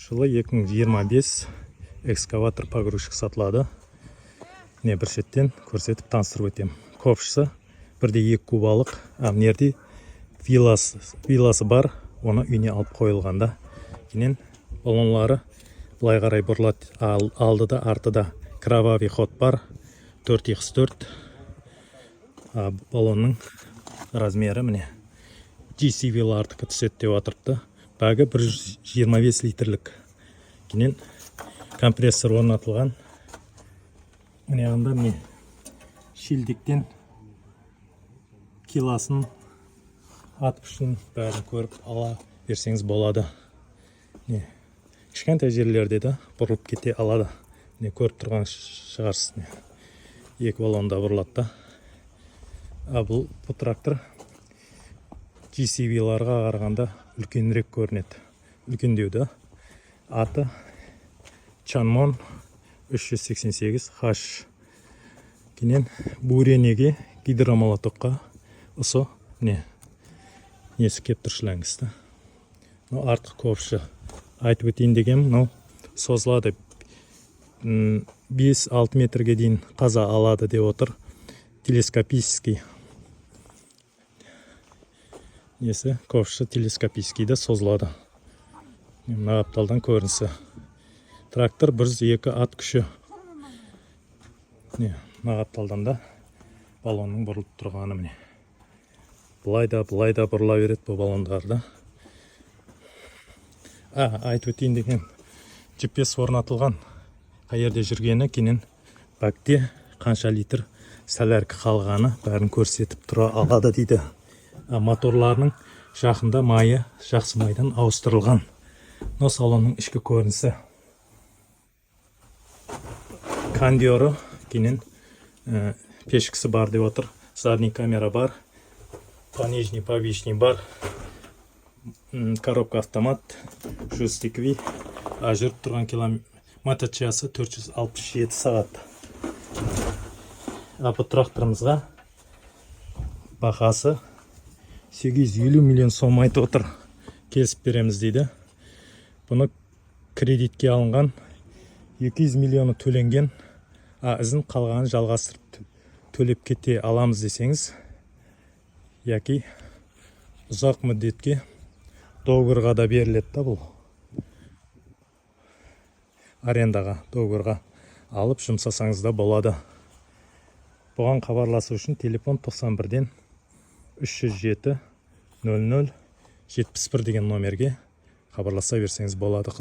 Жылы 2025 экскаватор погрузчик сатылады. Не бір шеттен көрсетіп таныстырып өтем. Ковшысы 1,2 кубалық, мынерде виласы бар, оны үйіне алып қойылғанда. Кейін баллонлары былай қарай бұрылады. Алдыда, артыда кровавый ход бар, 4х4. Баллонның размері міне GCV-лардікі түседі деп отырыпты. Бағы 125 литрлік. Кейін компрессор орнатылған. Міне ағында міне шилдіктен киласын, ат күшін бәрін көріп ала берсеңіз болады. Кішкентай жерлерде де бұрылып кете алады. Көріп тұрған шығарсыз. Екі баллонда бұрылады. Бұл трактор GCV-ларға қарағанда үлкенірек көрінеді. Үлкендеуді. Аты Чанмон 388H. Кейін буренеге гидромолотокқа ұсы несі кеп тұршылаңызды. Артық ковшы айтып өтейін дегем, созылады. 5-6 метрге дейін қаза алады деп отыр. Телескопический. Несі ковшы телескопическийді созылады. Мына апталдан көрінісі. Трактор 102 ат күші. Мына апталдан да баллонның бұрылып тұрғаны міне. Бұлай да бұрыла береді бұл баллондарды. Айтып өтейін деген GPS орнатылған. Қай жерде жүргені, кейін бакте қанша литр сәләркі қалғаны бәрін көрсетіп тұра алады дейді. Моторларының жақында майы жақсы майдан ауыстырылған. Салонның ішкі көрінісі. Кондеры, кейін пешкісі бар деп отыр. Задний камера бар. Понижний, повишний бар. Коробка автомат. Шустикви. Жүріп тұрған километр часы 467 сағат. Бұл тракторымызға бағасы 850 миллион сом айтып отыр. Келісіп береміз дейді. Бұны кредитке алынған 200 миллионы төленген. Ізін қалғанын жалғастырып төлеп кете аламыз десеңіз, яки ұзақ мүддетке доғырға да беріледі бұл. Арендаға, доғырға алып жұмсасаңыз да болады. Бұған хабарласу үшін телефон 91-ден 307 00 71 деген номерге хабарласа берсеңіз болады.